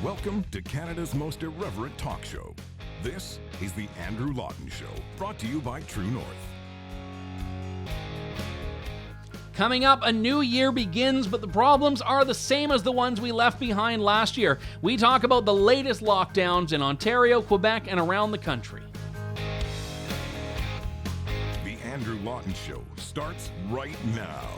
Welcome to Canada's most irreverent talk show. This is the Andrew Lawton Show, brought to you by True North. Coming up, a new year begins, but the problems are the same as the ones we left behind last year. We talk about the latest lockdowns in Ontario, Quebec, and around the country. The Andrew Lawton Show starts right now.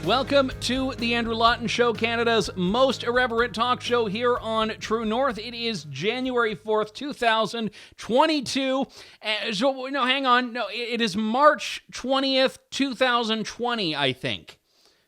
Welcome to the Andrew Lawton Show, Canada's most irreverent talk show here on True North. It is January 4th, 2022. It is March 20th, 2020, I think.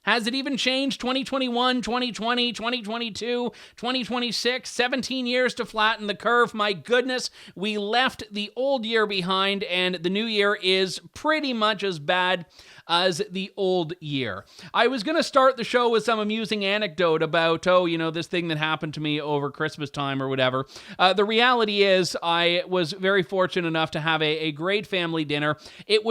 Has it even changed? 2021, 2020, 2022, 2026, 17 years to flatten the curve. My goodness, we left the old year behind, and the new year is pretty much as bad as the old year. I was going to start the show with some amusing anecdote about, this thing that happened to me over Christmas time or whatever. The reality is I was very fortunate enough to have a great family dinner. It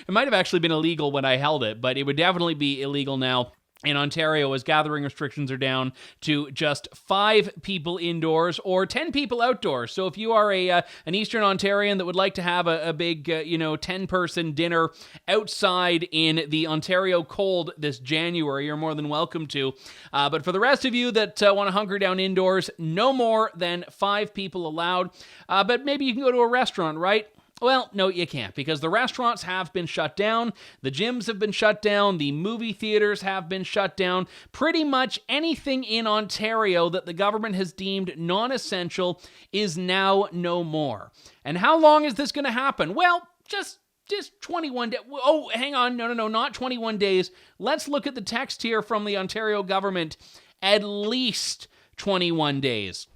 might have actually been illegal when I held it, but it would definitely be illegal now in Ontario as gathering restrictions are down to just 5 people indoors or 10 people outdoors. So if you are an Eastern Ontarian that would like to have a big 10-person dinner outside in the Ontario cold this January, you're more than welcome to. But for the rest of you that want to hunker down indoors, no more than 5 people allowed. But maybe you can go to a restaurant, right? Well, no, you can't, because the restaurants have been shut down, the gyms have been shut down, the movie theaters have been shut down. Pretty much anything in Ontario that the government has deemed non-essential is now no more. And how long is this going to happen? Well, just 21 days. Oh, hang on. No, not 21 days. Let's look at the text here from the Ontario government. At least 21 days.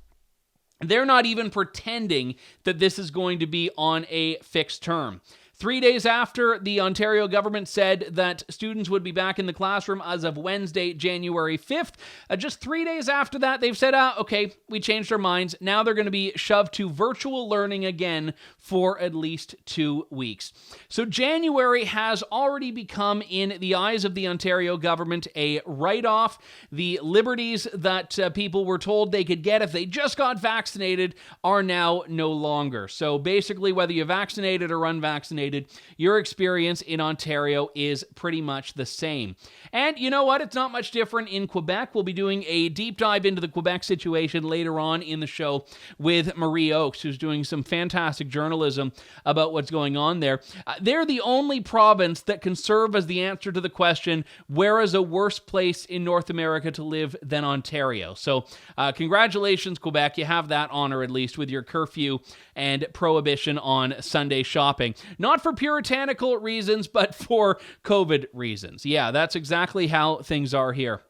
They're not even pretending that this is going to be on a fixed term. 3 days after the Ontario government said that students would be back in the classroom as of Wednesday, January 5th, just 3 days after that, they've said, okay, we changed our minds. Now they're going to be shoved to virtual learning again for at least 2 weeks. So January has already become, in the eyes of the Ontario government, a write-off. The liberties that people were told they could get if they just got vaccinated are now no longer. So basically, whether you're vaccinated or unvaccinated, your experience in Ontario is pretty much the same. And you know what? It's not much different in Quebec. We'll be doing a deep dive into the Quebec situation later on in the show with Marie Oakes, who's doing some fantastic journalism about what's going on there. They're the only province that can serve as the answer to the question, where is a worse place in North America to live than Ontario? So congratulations, Quebec. You have that honor, at least, with your curfew and prohibition on Sunday shopping. Not for puritanical reasons, but for COVID reasons. Yeah, that's exactly how things are here.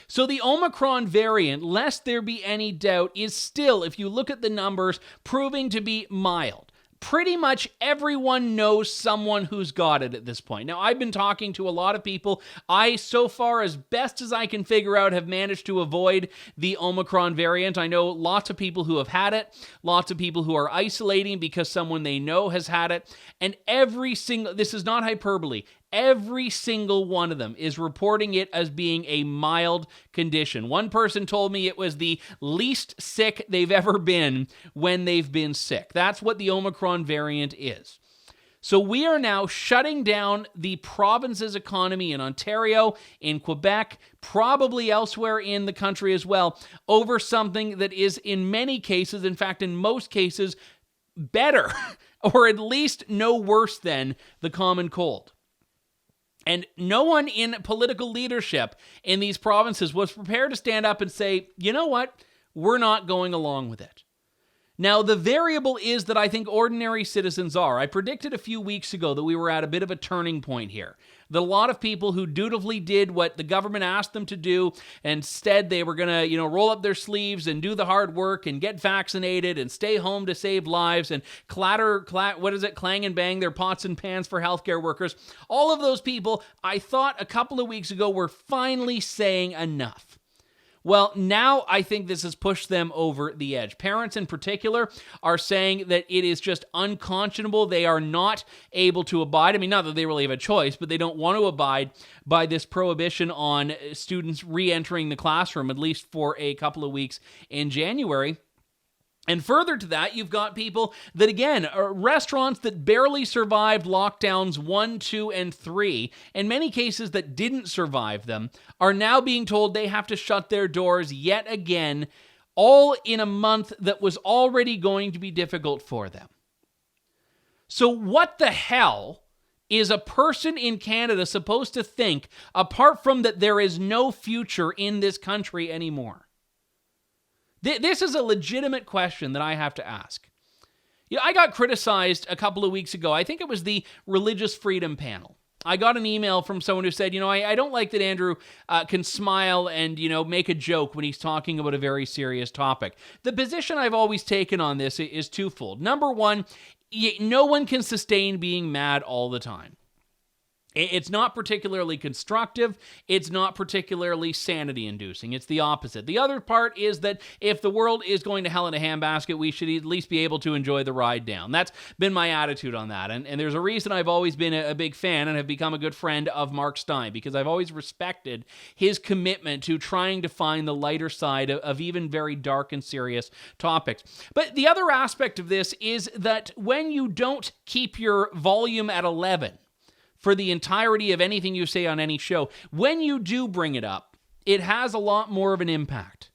So the Omicron variant, lest there be any doubt, is still, if you look at the numbers, proving to be mild. Pretty much everyone knows someone who's got it at this point. Now, I've been talking to a lot of people. I, so far, as best as I can figure out, have managed to avoid the Omicron variant. I know lots of people who have had it, lots of people who are isolating because someone they know has had it, and this is not hyperbole, every single one of them is reporting it as being a mild condition. One person told me it was the least sick they've ever been when they've been sick. That's what the Omicron variant is. So we are now shutting down the province's economy in Ontario, in Quebec, probably elsewhere in the country as well, over something that is in many cases, in fact, in most cases, better, or at least no worse than the common cold. And no one in political leadership in these provinces was prepared to stand up and say, you know what, we're not going along with it. Now, the variable is that I think ordinary citizens are. I predicted a few weeks ago that we were at a bit of a turning point here. That a lot of people who dutifully did what the government asked them to do, instead they were going to, roll up their sleeves and do the hard work and get vaccinated and stay home to save lives and clang and bang their pots and pans for healthcare workers. All of those people, I thought a couple of weeks ago, were finally saying enough. Well, now I think this has pushed them over the edge. Parents in particular are saying that it is just unconscionable. They are not able to abide. I mean, not that they really have a choice, but they don't want to abide by this prohibition on students re-entering the classroom, at least for a couple of weeks in January. And further to that, you've got people that, again, are restaurants that barely survived lockdowns 1, 2, and 3, in many cases that didn't survive them, are now being told they have to shut their doors yet again, all in a month that was already going to be difficult for them. So what the hell is a person in Canada supposed to think, apart from that there is no future in this country anymore? This is a legitimate question that I have to ask. I got criticized a couple of weeks ago. I think it was the Religious Freedom Panel. I got an email from someone who said, I don't like that Andrew can smile and, make a joke when he's talking about a very serious topic. The position I've always taken on this is twofold. Number one, no one can sustain being mad all the time. It's not particularly constructive. It's not particularly sanity-inducing. It's the opposite. The other part is that if the world is going to hell in a handbasket, we should at least be able to enjoy the ride down. That's been my attitude on that. And there's a reason I've always been a big fan and have become a good friend of Mark Steyn, because I've always respected his commitment to trying to find the lighter side of even very dark and serious topics. But the other aspect of this is that when you don't keep your volume at 11, for the entirety of anything you say on any show, when you do bring it up, it has a lot more of an impact.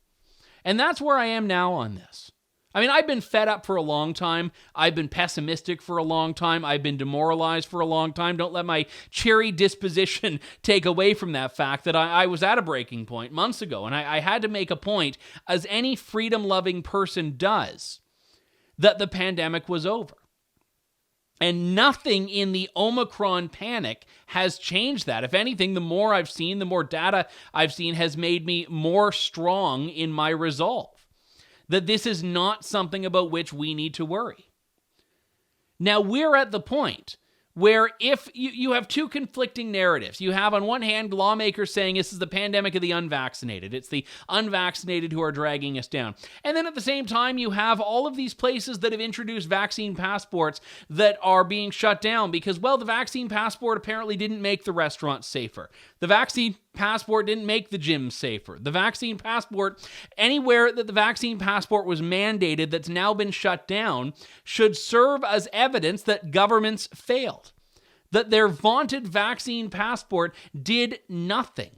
And that's where I am now on this. I mean, I've been fed up for a long time. I've been pessimistic for a long time. I've been demoralized for a long time. Don't let my cheery disposition take away from that fact that I was at a breaking point months ago, and I had to make a point, as any freedom-loving person does, that the pandemic was over. And nothing in the Omicron panic has changed that. If anything, the more I've seen, the more data I've seen has made me more strong in my resolve that this is not something about which we need to worry. Now, we're at the point where if you have two conflicting narratives. You have, on one hand, lawmakers saying this is the pandemic of the unvaccinated. It's the unvaccinated who are dragging us down. And then at the same time, you have all of these places that have introduced vaccine passports that are being shut down because, well, the vaccine passport apparently didn't make the restaurants safer. The vaccine passport didn't make the gyms safer. The vaccine passport, anywhere that the vaccine passport was mandated that's now been shut down, should serve as evidence that governments failed, that their vaunted vaccine passport did nothing.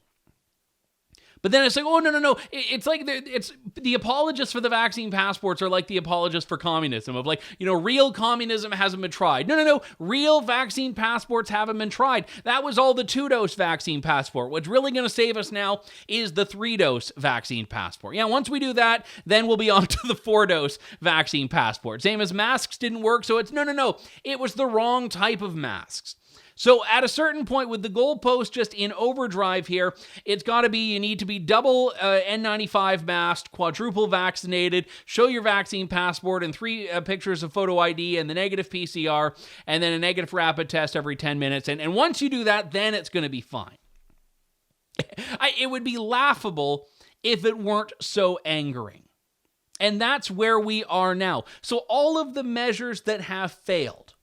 But then it's like, oh, no. It's like it's the apologists for the vaccine passports are like the apologists for communism of like, real communism hasn't been tried. No. Real vaccine passports haven't been tried. That was all the 2-dose vaccine passport. What's really going to save us now is the 3-dose vaccine passport. Yeah, once we do that, then we'll be on to the 4-dose vaccine passport. Same as masks didn't work, so it's no. It was the wrong type of masks. So at a certain point with the goalpost just in overdrive here, it's got to be you need to be double N95 masked, quadruple vaccinated, show your vaccine passport and 3 pictures of photo ID and the negative PCR, and then a negative rapid test every 10 minutes. And once you do that, then it's going to be fine. It would be laughable if it weren't so angering. And that's where we are now. So all of the measures that have failed,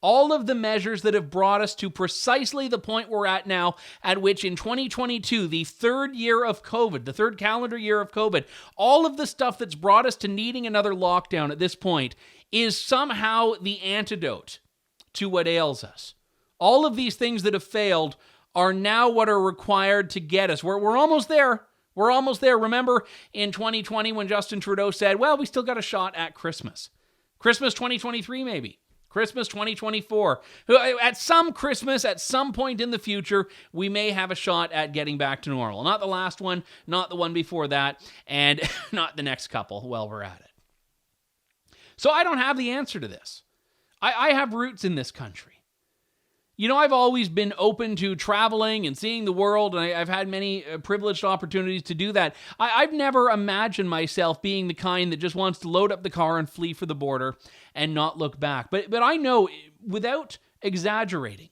all of the measures that have brought us to precisely the point we're at now, at which in 2022, the third year of COVID, the third calendar year of COVID, all of the stuff that's brought us to needing another lockdown at this point is somehow the antidote to what ails us. All of these things that have failed are now what are required to get us. We're almost there. We're almost there. Remember in 2020 when Justin Trudeau said, well, we still got a shot at Christmas. Christmas 2023 maybe. Christmas 2024. At some Christmas, at some point in the future, we may have a shot at getting back to normal. Not the last one, not the one before that, and not the next couple while we're at it. So I don't have the answer to this. I have roots in this country. I've always been open to traveling and seeing the world, and I've had many privileged opportunities to do that. I've never imagined myself being the kind that just wants to load up the car and flee for the border and not look back. But I know, without exaggerating,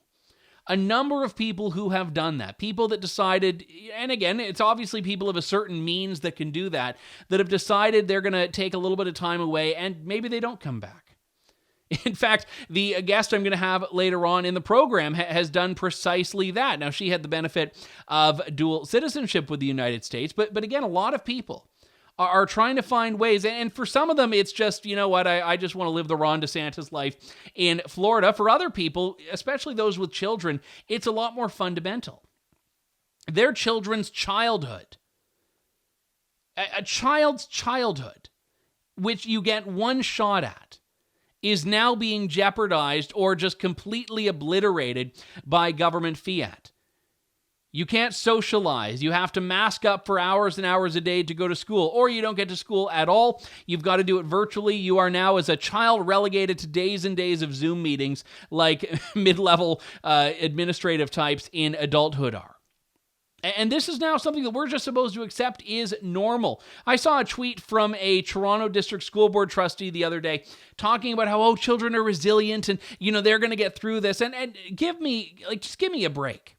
a number of people who have done that. People that decided, and again, it's obviously people of a certain means that can do that have decided they're going to take a little bit of time away and maybe they don't come back. In fact, the guest I'm going to have later on in the program has done precisely that. Now, she had the benefit of dual citizenship with the United States, but again, a lot of people are trying to find ways, and for some of them, it's just, you know what, I just want to live the Ron DeSantis life in Florida. For other people, especially those with children, it's a lot more fundamental. Their children's childhood, a child's childhood, which you get one shot at, is now being jeopardized or just completely obliterated by government fiat. You can't socialize. You have to mask up for hours and hours a day to go to school, or you don't get to school at all. You've got to do it virtually. You are now, as a child, relegated to days and days of Zoom meetings like mid-level administrative types in adulthood are. And this is now something that we're just supposed to accept is normal. I saw a tweet from a Toronto District School Board trustee the other day talking about how, children are resilient and, they're going to get through this. And just give me a break.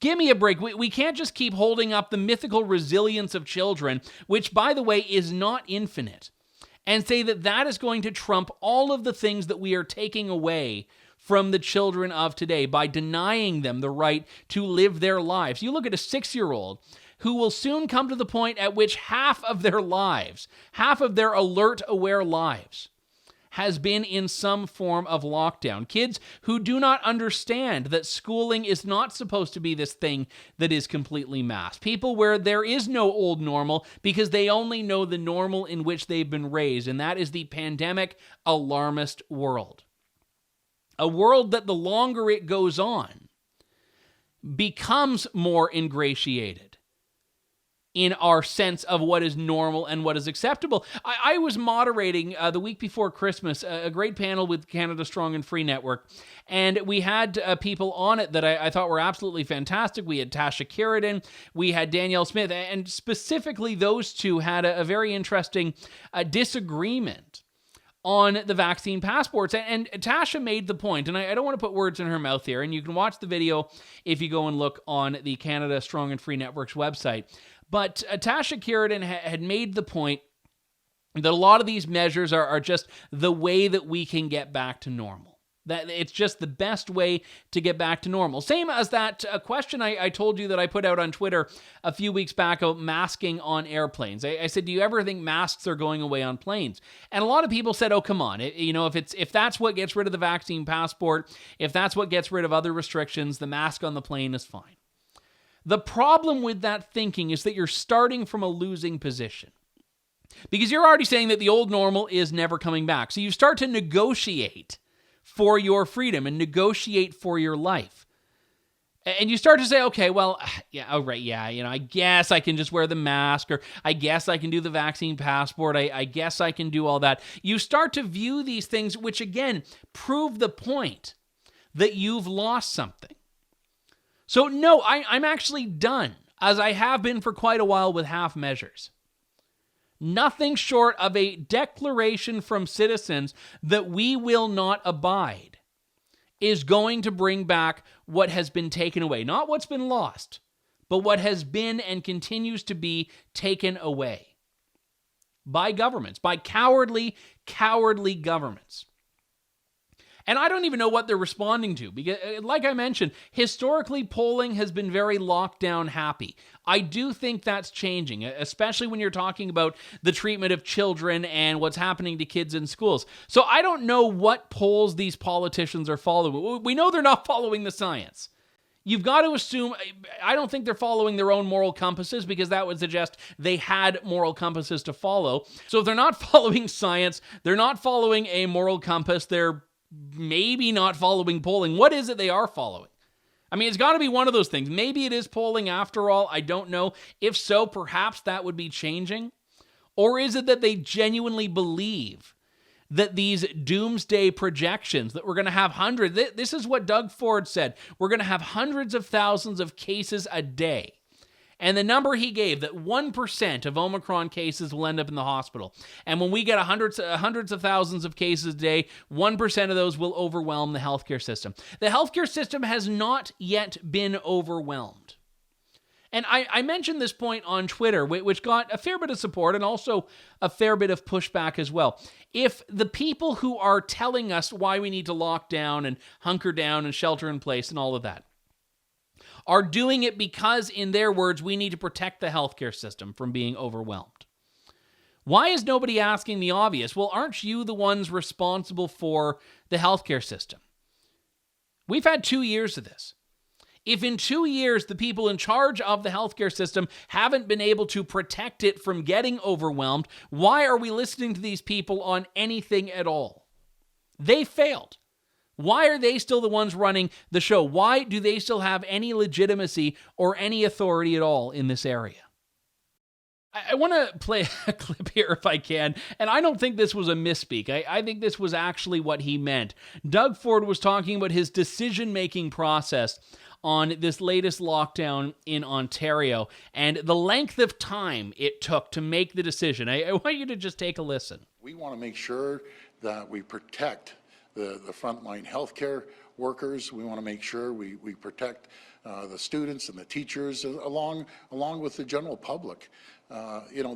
Give me a break. We can't just keep holding up the mythical resilience of children, which, by the way, is not infinite, and say that that is going to trump all of the things that we are taking away from the children of today by denying them the right to live their lives. You look at a 6-year-old who will soon come to the point at which half of their lives, half of their alert, aware lives, has been in some form of lockdown. Kids who do not understand that schooling is not supposed to be this thing that is completely masked. People where there is no old normal because they only know the normal in which they've been raised, and that is the pandemic alarmist world. A world that the longer it goes on becomes more ingratiated in our sense of what is normal and what is acceptable. I was moderating the week before Christmas a great panel with Canada Strong and Free Network, and we had people on it that I thought were absolutely fantastic. We had Tasha Kiridan, we had Danielle Smith, and specifically those two had a very interesting disagreement on the vaccine passports. And Tasha made the point, and I don't want to put words in her mouth here, and you can watch the video if you go and look on the Canada Strong and Free Network's website. But Tasha Kiridan had made the point that a lot of these measures are just the way that we can get back to normal. That it's just the best way to get back to normal. Same as that question I told you that I put out on Twitter a few weeks back about masking on airplanes. I said, do you ever think masks are going away on planes? And a lot of people said, oh, come on. If that's what gets rid of the vaccine passport, if that's what gets rid of other restrictions, the mask on the plane is fine. The problem with that thinking is that you're starting from a losing position. Because you're already saying that the old normal is never coming back. So you start to negotiate for your freedom and negotiate for your life. And you start to say, okay, well, I guess I can just wear the mask, or I guess I can do the vaccine passport, I guess I can do all that. You start to view these things, which again, prove the point that you've lost something. So no, I'm actually done, as I have been for quite a while with half measures. Nothing short of a declaration from citizens that we will not abide is going to bring back what has been taken away. Not what's been lost, but what has been and continues to be taken away by governments, by cowardly governments. And I don't even know what they're responding to because, like I mentioned, historically polling has been very lockdown happy. I do think that's changing, especially when you're talking about the treatment of children and what's happening to kids in schools. So I don't know what polls these politicians are following. We know they're not following the science. You've got to assume, I don't think they're following their own moral compasses because that would suggest they had moral compasses to follow. So if they're not following science, they're not following a moral compass, they're maybe not following polling. What is it they are following? I mean, it's got to be one of those things. Maybe it is polling after all. I don't know. If so, perhaps that would be changing. Or is it that they genuinely believe that these doomsday projections, that we're going to have hundreds, this is what Doug Ford said, we're going to have hundreds of thousands of cases a day. And the number he gave, that 1% of Omicron cases will end up in the hospital. And when we get hundreds of thousands of cases a day, 1% of those will overwhelm the healthcare system. The healthcare system has not yet been overwhelmed. And I mentioned this point on Twitter, which got a fair bit of support and also a fair bit of pushback as well. If the people who are telling us why we need to lock down and hunker down and shelter in place and all of that are doing it because, in their words, we need to protect the healthcare system from being overwhelmed, why is nobody asking the obvious? Well, aren't you the ones responsible for the healthcare system? We've had 2 years of this. If in 2 years the people in charge of the healthcare system haven't been able to protect it from getting overwhelmed, why are we listening to these people on anything at all? They failed. Why are they still the ones running the show? Why do they still have any legitimacy or any authority at all in this area? I want to play a clip here if I can, and I don't think this was a misspeak. I think this was actually what he meant. Doug Ford was talking about his decision-making process on this latest lockdown in Ontario and the length of time it took to make the decision. I want you to just take a listen. We want to make sure that we protect the frontline healthcare workers. We want to make sure we protect the students and the teachers along with the general public.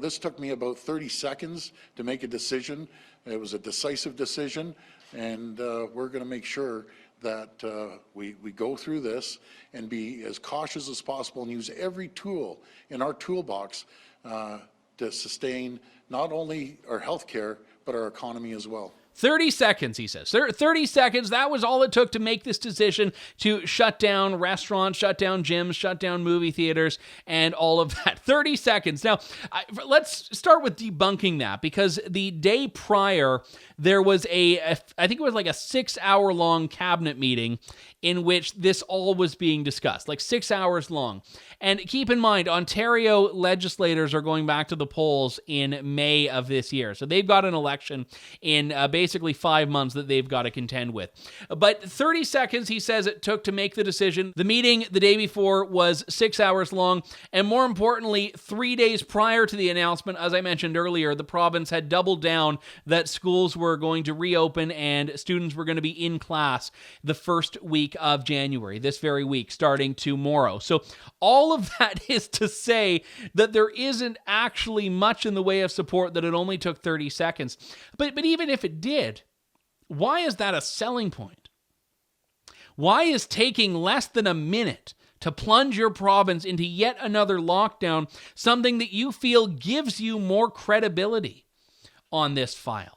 This took me about 30 seconds to make a decision. It was a decisive decision, and we're going to make sure that we go through this and be as cautious as possible and use every tool in our toolbox to sustain not only our healthcare, but our economy as well. 30 seconds, he says. 30 seconds, that was all it took to make this decision to shut down restaurants, shut down gyms, shut down movie theaters, and all of that. 30 seconds. Now, let's start with debunking that, because the day prior, there was I think it was like a 6-hour-long cabinet meeting in which this all was being discussed, like 6 hours long. And keep in mind, Ontario legislators are going back to the polls in May of this year. So they've got an election in basically 5 months that they've got to contend with. But 30 seconds, he says, it took to make the decision. The meeting the day before was 6 hours long. And more importantly, 3 days prior to the announcement, as I mentioned earlier, the province had doubled down that schools were going to reopen and students were going to be in class the first week of January, this very week, starting tomorrow. So all of that is to say that there isn't actually much in the way of support, that it only took 30 seconds. But even if it did, why is that a selling point? Why is taking less than a minute to plunge your province into yet another lockdown something that you feel gives you more credibility on this file?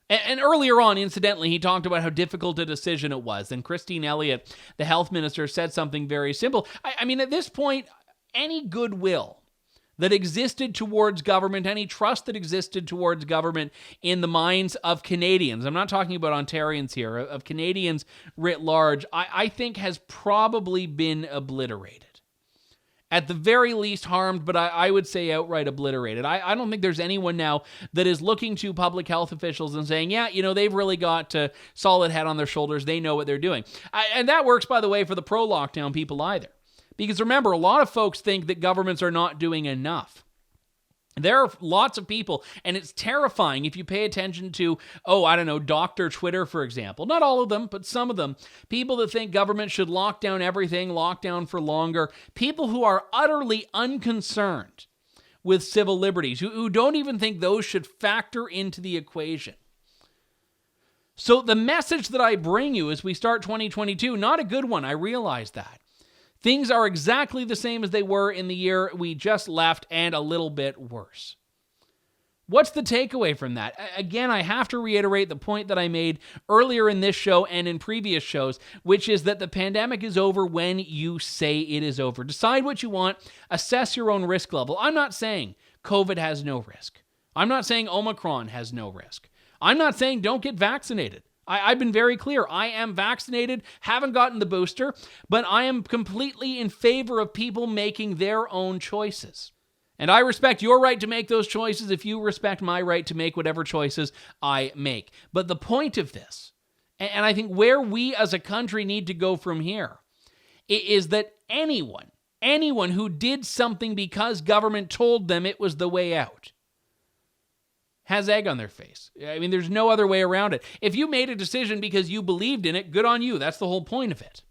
And earlier on, incidentally, he talked about how difficult a decision it was. And Christine Elliott, the health minister, said something very simple. I mean, at this point, any goodwill that existed towards government, any trust that existed towards government in the minds of Canadians, I'm not talking about Ontarians here, of Canadians writ large, I think has probably been obliterated. At the very least harmed, but I would say outright obliterated. I don't think there's anyone now that is looking to public health officials and saying, yeah, they've really got a solid head on their shoulders. They know what they're doing. And that works, by the way, for the pro-lockdown people either. Because remember, a lot of folks think that governments are not doing enough. There are lots of people, and it's terrifying if you pay attention to, Dr. Twitter, for example. Not all of them, but some of them. People that think government should lock down everything, lock down for longer. People who are utterly unconcerned with civil liberties, who don't even think those should factor into the equation. So the message that I bring you as we start 2022, not a good one, I realize that. Things are exactly the same as they were in the year we just left, and a little bit worse. What's the takeaway from that? Again, I have to reiterate the point that I made earlier in this show and in previous shows, which is that the pandemic is over when you say it is over. Decide what you want. Assess your own risk level. I'm not saying COVID has no risk. I'm not saying Omicron has no risk. I'm not saying don't get vaccinated. I've been very clear. I am vaccinated, haven't gotten the booster, but I am completely in favor of people making their own choices. And I respect your right to make those choices if you respect my right to make whatever choices I make. But the point of this, and I think where we as a country need to go from here, is that anyone anyone who did something because government told them it was the way out has egg on their face. I mean, there's no other way around it. If you made a decision because you believed in it, good on you. That's the whole point of it.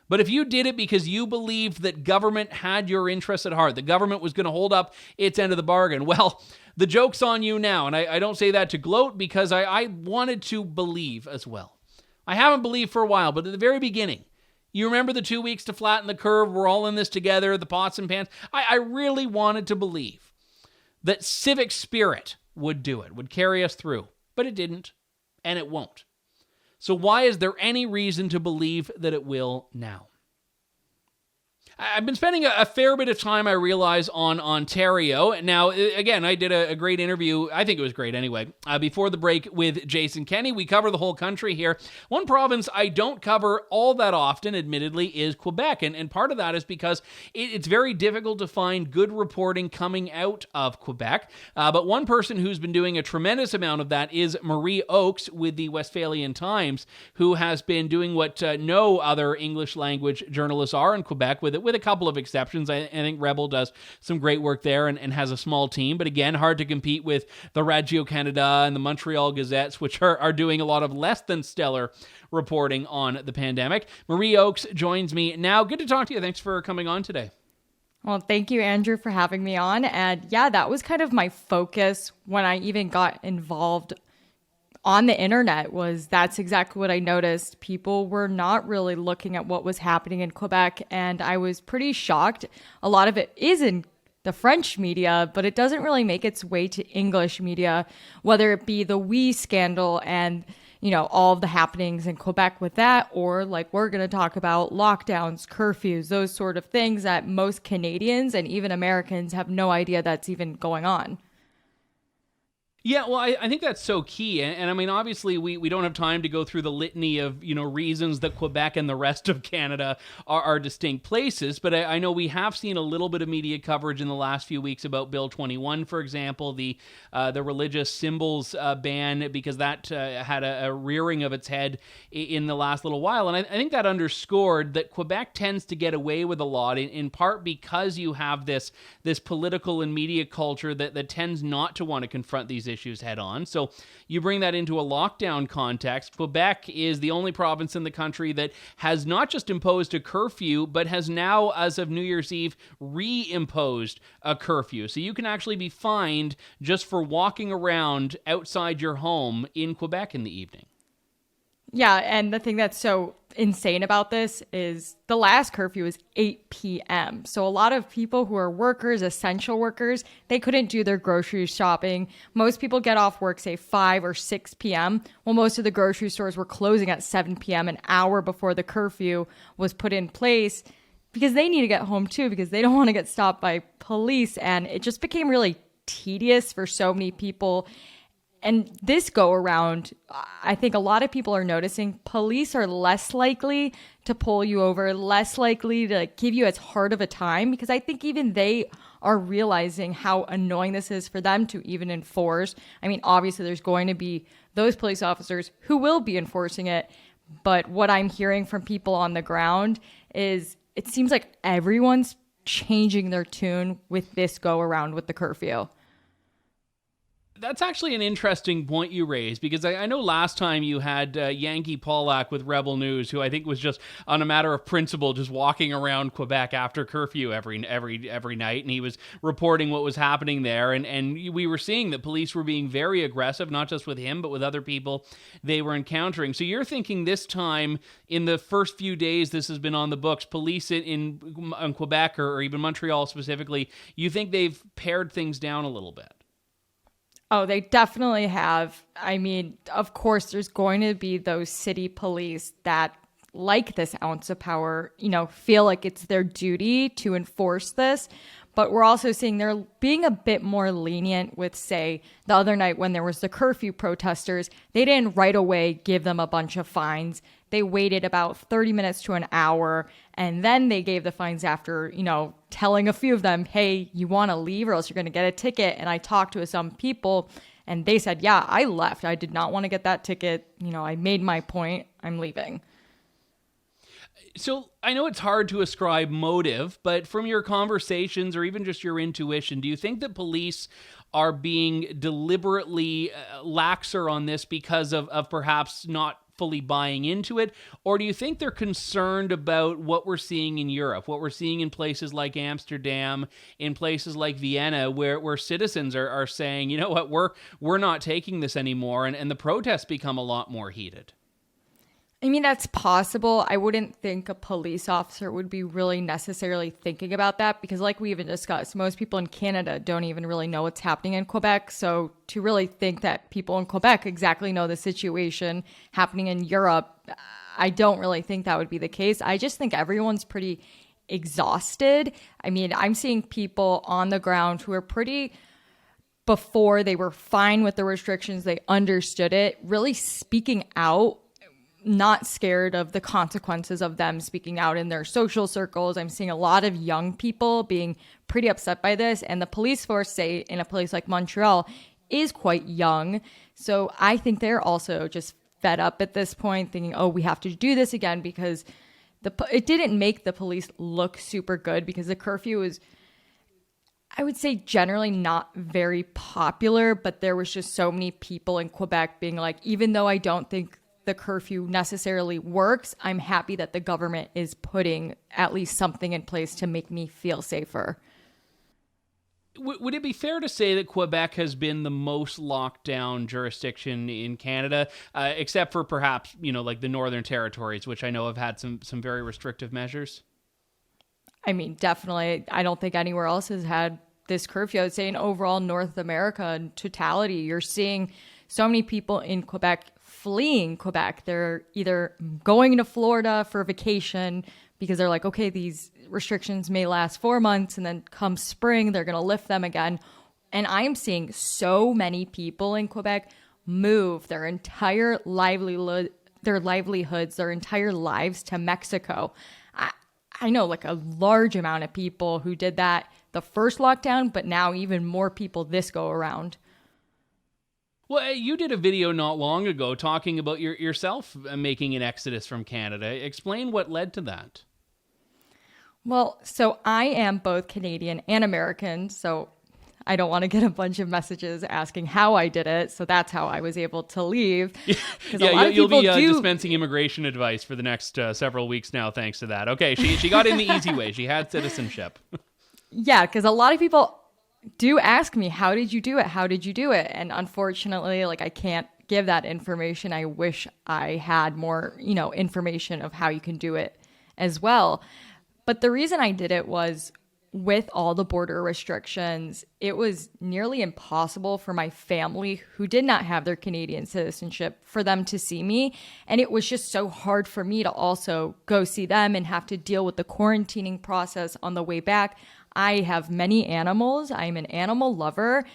But if you did it because you believed that government had your interests at heart, the government was going to hold up its end of the bargain, well, the joke's on you now. And I don't say that to gloat, because I wanted to believe as well. I haven't believed for a while, but at the very beginning, you remember the 2 weeks to flatten the curve, we're all in this together, the pots and pans. I really wanted to believe that civic spirit would do it, would carry us through. But it didn't, and it won't. So why is there any reason to believe that it will now? I've been spending a fair bit of time, I realize, on Ontario. Now, again, I did a great interview, I think it was great anyway, before the break with Jason Kenney. We cover the whole country here. One province I don't cover all that often, admittedly, is Quebec. And part of that is because it's very difficult to find good reporting coming out of Quebec. But one person who's been doing a tremendous amount of that is Marie Oakes with the Westphalian Times, who has been doing what no other English language journalists are in Quebec, with a couple of exceptions. I think Rebel does some great work there and has a small team, but again, hard to compete with the Radio-Canada and the Montreal Gazettes, which are doing a lot of less than stellar reporting on the pandemic. Marie Oakes joins me now. Good to talk to you. Thanks for coming on today. Well, thank you, Andrew, for having me on. And yeah, that was kind of my focus when I even got involved on the internet. That's exactly what I noticed. People were not really looking at what was happening in Quebec, and I was pretty shocked. A lot of it is in the French media, but it doesn't really make its way to English media, whether it be the WE scandal and, all of the happenings in Quebec with that, or like we're going to talk about lockdowns, curfews, those sort of things that most Canadians and even Americans have no idea that's even going on. Yeah, well, I think that's so key. And I mean, obviously, we don't have time to go through the litany of, reasons that Quebec and the rest of Canada are distinct places. But I know we have seen a little bit of media coverage in the last few weeks about Bill 21, for example, the religious symbols ban, because that had a rearing of its head in the last little while. And I think that underscored that Quebec tends to get away with a lot, in part because you have this political and media culture that tends not to want to confront these issues head on. So you bring that into a lockdown context. Quebec is the only province in the country that has not just imposed a curfew, but has now, as of New Year's Eve, reimposed a curfew. So you can actually be fined just for walking around outside your home in Quebec in the evening. Yeah, and the thing that's so insane about this is the last curfew was 8 p.m. So a lot of people who are workers, essential workers, they couldn't do their grocery shopping. Most people get off work, say 5 or 6 p.m. Well, most of the grocery stores were closing at 7 p.m., an hour before the curfew was put in place, because they need to get home too, because they don't want to get stopped by police. And it just became really tedious for so many people. And this go around, I think a lot of people are noticing police are less likely to pull you over, less likely to give you as hard of a time, because I think even they are realizing how annoying this is for them to even enforce. I mean, obviously there's going to be those police officers who will be enforcing it. But what I'm hearing from people on the ground is it seems like everyone's changing their tune with this go around with the curfew. That's actually an interesting point you raised, because I know last time you had Yankee Pollack with Rebel News, who I think was just on a matter of principle just walking around Quebec after curfew every night, and he was reporting what was happening there, and we were seeing that police were being very aggressive, not just with him, but with other people they were encountering. So you're thinking this time, in the first few days this has been on the books, police in Quebec or even Montreal specifically, you think they've pared things down a little bit? Oh, they definitely have. I mean, of course, there's going to be those city police that, like this ounce of power, feel like it's their duty to enforce this. But we're also seeing they're being a bit more lenient with, say, the other night when there was the curfew protesters. They didn't right away give them a bunch of fines. They waited about 30 minutes to an hour, and then they gave the fines after, telling a few of them, hey, you want to leave or else you're going to get a ticket. And I talked to some people, and they said, yeah, I left. I did not want to get that ticket. I made my point. I'm leaving. So I know it's hard to ascribe motive, but from your conversations or even just your intuition, do you think that police are being deliberately laxer on this because of perhaps not fully buying into it? Or do you think they're concerned about what we're seeing in Europe, what we're seeing in places like Amsterdam, in places like Vienna, where citizens are saying, you know what, we're not taking this anymore, and the protests become a lot more heated? I mean, that's possible. I wouldn't think a police officer would be really necessarily thinking about that because, like we even discussed, most people in Canada don't even really know what's happening in Quebec. So to really think that people in Quebec exactly know the situation happening in Europe, I don't really think that would be the case. I just think everyone's pretty exhausted. I mean, I'm seeing people on the ground who are pretty, before they were fine with the restrictions, they understood it, really speaking out, not scared of the consequences of them speaking out in their social circles. I'm seeing a lot of young people being pretty upset by this. And the police force, say, in a place like Montreal, is quite young. So I think they're also just fed up at this point, thinking, oh, we have to do this again, because it didn't make the police look super good, because the curfew is, I would say, generally not very popular. But there was just so many people in Quebec being like, even though I don't think the curfew necessarily works, I'm happy that the government is putting at least something in place to make me feel safer. Would it be fair to say that Quebec has been the most locked down jurisdiction in Canada, except for perhaps, like the Northern Territories, which I know have had some very restrictive measures? I mean, definitely. I don't think anywhere else has had this curfew. I would say in overall North America in totality, you're seeing so many people in Quebec fleeing Quebec. They're either going to Florida for vacation because they're like, okay, these restrictions may last 4 months, and then come spring, they're going to lift them again. And I'm seeing so many people in Quebec move their entire livelihoods, their entire lives to Mexico. I know like a large amount of people who did that the first lockdown, but now even more people this go around. Well, you did a video not long ago talking about yourself making an exodus from Canada. Explain what led to that. Well, so I am both Canadian and American, so I don't want to get a bunch of messages asking how I did it. So that's how I was able to leave. You'll be dispensing immigration advice for the next several weeks now, thanks to that. Okay, she got in the easy way. She had citizenship. Yeah, because a lot of people do ask me, how did you do it? How did you do it? And unfortunately, I can't give that information. I wish I had more, information of how you can do it as well. But the reason I did it was, with all the border restrictions, it was nearly impossible for my family, who did not have their Canadian citizenship, for them to see me. And it was just so hard for me to also go see them and have to deal with the quarantining process on the way back. I have many animals. I'm an animal lover.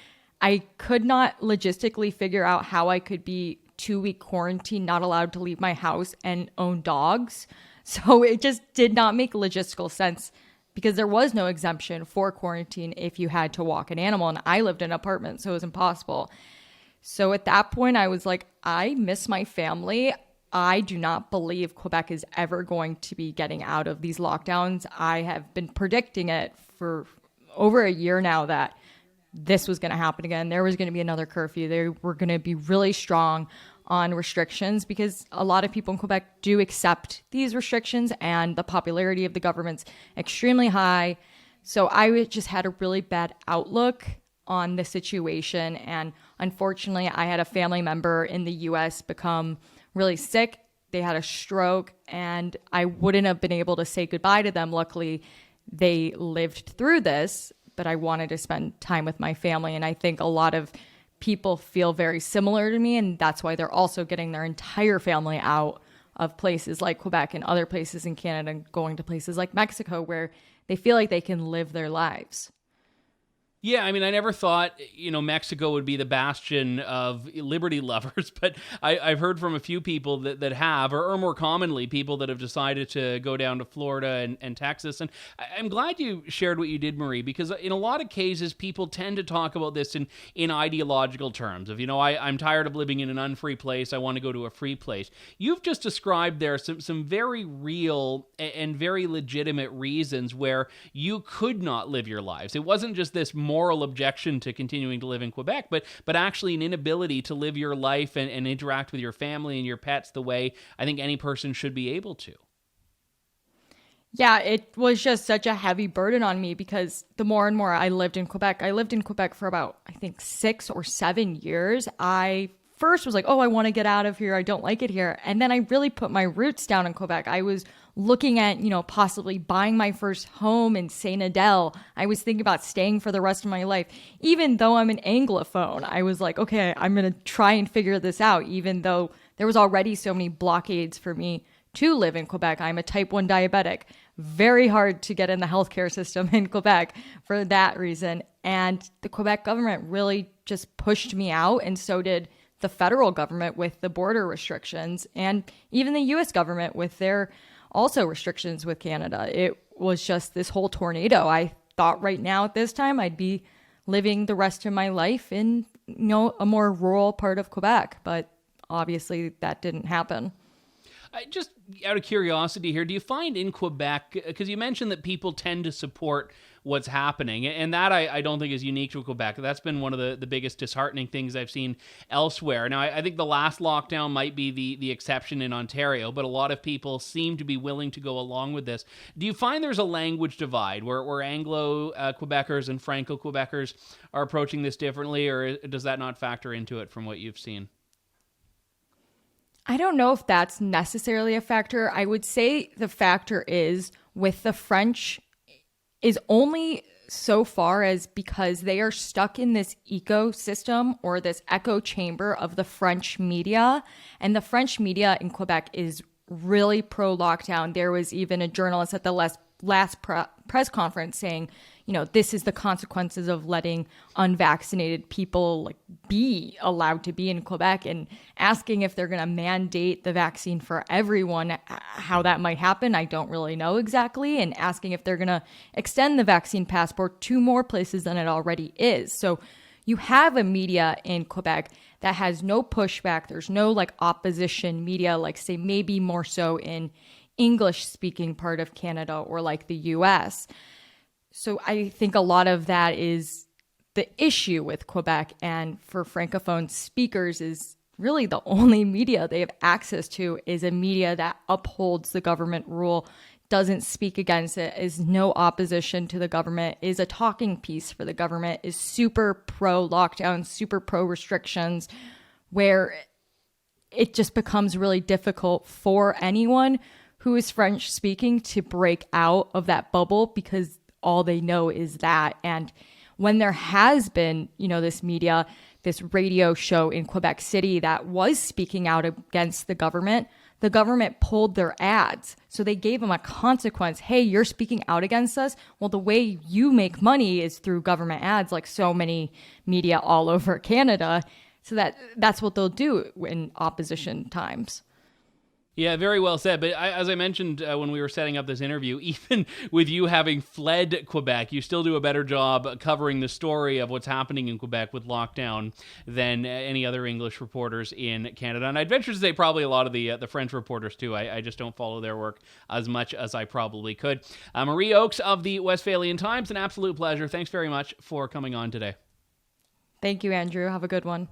I could not logistically figure out how I could be 2-week quarantine, not allowed to leave my house, and own dogs. So it just did not make logistical sense, because there was no exemption for quarantine if you had to walk an animal. And I lived in an apartment, so it was impossible. So at that point, I was like, I miss my family. I do not believe Quebec is ever going to be getting out of these lockdowns. I have been predicting it for over a year now that this was going to happen again. There was going to be another curfew. They were going to be really strong on restrictions, because a lot of people in Quebec do accept these restrictions, and the popularity of the government's extremely high. So I just had a really bad outlook on the situation. And unfortunately, I had a family member in the US become really sick. They had a stroke, and I wouldn't have been able to say goodbye to them. Luckily, they lived through this, but I wanted to spend time with my family. And I think a lot of people feel very similar to me, and that's why they're also getting their entire family out of places like Quebec and other places in Canada, and going to places like Mexico, where they feel like they can live their lives. Yeah, I mean, I never thought, Mexico would be the bastion of liberty lovers, but I've heard from a few people that have, or more commonly, people that have decided to go down to Florida and Texas. And I'm glad you shared what you did, Marie, because in a lot of cases, people tend to talk about this in ideological terms of, I'm tired of living in an unfree place, I want to go to a free place. You've just described there some very real and very legitimate reasons where you could not live your lives. It wasn't just this moral objection to continuing to live in Quebec, but actually an inability to live your life and interact with your family and your pets the way I think any person should be able to. Yeah, it was just such a heavy burden on me because the more and more I lived in Quebec for about, I think, 6 or 7 years. I first was like, oh, I want to get out of here. I don't like it here. And then I really put my roots down in Quebec. I was looking at, possibly buying my first home in St. Adele. I was thinking about staying for the rest of my life. Even though I'm an Anglophone, I was like, okay, I'm going to try and figure this out, even though there was already so many blockades for me to live in Quebec. I'm a type 1 diabetic. Very hard to get in the healthcare system in Quebec for that reason. And the Quebec government really just pushed me out, and so did the federal government with the border restrictions, and even the US government with their also restrictions with Canada. It was just this whole tornado. I thought right now at this time I'd be living the rest of my life in, a more rural part of Quebec, but obviously that didn't happen. Just out of curiosity here, do you find in Quebec, because you mentioned that people tend to support what's happening, and that I don't think is unique to Quebec. That's been one of the biggest disheartening things I've seen elsewhere. Now, I think the last lockdown might be the exception in Ontario, but a lot of people seem to be willing to go along with this. Do you find there's a language divide where Anglo-Quebecers and Franco-Quebecers are approaching this differently, or does that not factor into it from what you've seen? I don't know if that's necessarily a factor. I would say the factor is with the French is only so far as because they are stuck in this ecosystem or this echo chamber of the French media. And the French media in Quebec is really pro-lockdown. There was even a journalist at the last press conference saying, this is the consequences of letting unvaccinated people be allowed to be in Quebec, and asking if they're going to mandate the vaccine for everyone. How that might happen, I don't really know exactly, and asking if they're going to extend the vaccine passport to more places than it already is. So you have a media in Quebec that has no pushback. There's no opposition media, say maybe more so in English speaking part of Canada or the US. So I think a lot of that is the issue with Quebec, and for Francophone speakers is really the only media they have access to is a media that upholds the government rule, doesn't speak against it, is no opposition to the government, is a talking piece for the government, is super pro lockdown, super pro restrictions, where it just becomes really difficult for anyone who is French speaking to break out of that bubble because all they know is that. And when there has been, this media, this radio show in Quebec City that was speaking out against the government pulled their ads. So they gave them a consequence. Hey, you're speaking out against us. Well, the way you make money is through government ads, like so many media all over Canada. So that's what they'll do in opposition times. Yeah, very well said. But as I mentioned when we were setting up this interview, even with you having fled Quebec, you still do a better job covering the story of what's happening in Quebec with lockdown than any other English reporters in Canada. And I'd venture to say probably a lot of the French reporters too. I just don't follow their work as much as I probably could. Marie Oakes of the Westphalian Times, an absolute pleasure. Thanks very much for coming on today. Thank you, Andrew. Have a good one.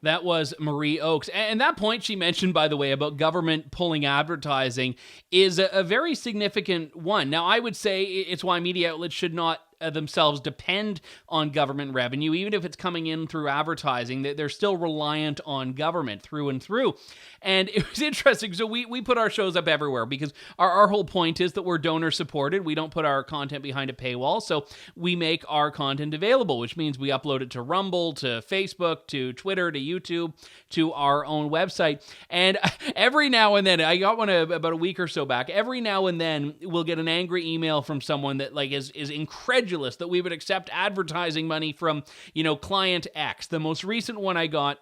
That was Marie Oakes. And that point she mentioned, by the way, about government pulling advertising is a very significant one. Now, I would say it's why media outlets should not themselves depend on government revenue. Even if it's coming in through advertising, they're still reliant on government through and through. And it was interesting. So we put our shows up everywhere because our whole point is that we're donor supported. We don't put our content behind a paywall. So we make our content available, which means we upload it to Rumble, to Facebook, to Twitter, to YouTube, to our own website. And every now and then, I got one about a week or so back, every now and then we'll get an angry email from someone that is incredulous incredulous that we would accept advertising money from, client X. The most recent one I got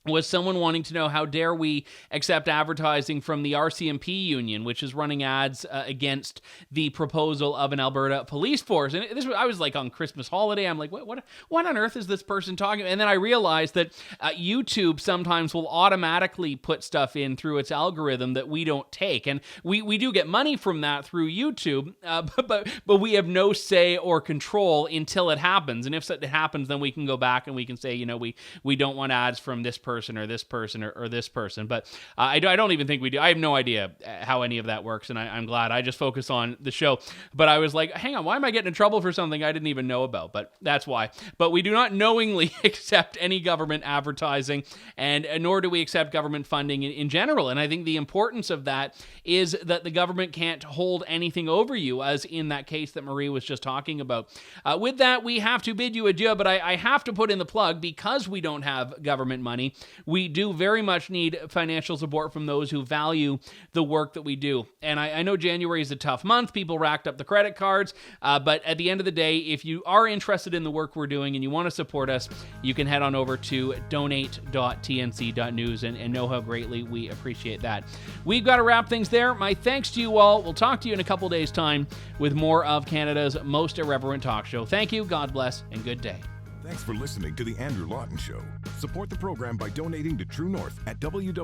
was someone wanting to know how dare we accept advertising from the RCMP union, which is running ads against the proposal of an Alberta police force. And I was like on Christmas holiday. I'm like, what on earth is this person talking about? And then I realized that YouTube sometimes will automatically put stuff in through its algorithm that we don't take. And we do get money from that through YouTube, but we have no say or control until it happens. And if it happens, then we can go back and we can say, we don't want ads from this person or this person or this person. But I don't even think we do. I have no idea how any of that works, and I'm glad. I just focus on the show. But I was like, hang on, why am I getting in trouble for something I didn't even know about? But that's why. But we do not knowingly accept any government advertising, and nor do we accept government funding in general. And I think the importance of that is that the government can't hold anything over you, as in that case that Marie was just talking about. With that, we have to bid you adieu, but I have to put in the plug, because we don't have government money, we do very much need financial support from those who value the work that we do. And I know January is a tough month. People racked up the credit cards. But at the end of the day, if you are interested in the work we're doing and you want to support us, you can head on over to donate.tnc.news and know how greatly we appreciate that. We've got to wrap things there. My thanks to you all. We'll talk to you in a couple days' time with more of Canada's most irreverent talk show. Thank you, God bless, and good day. Thanks for listening to The Andrew Lawton Show. Support the program by donating to True North at www.tnc.news.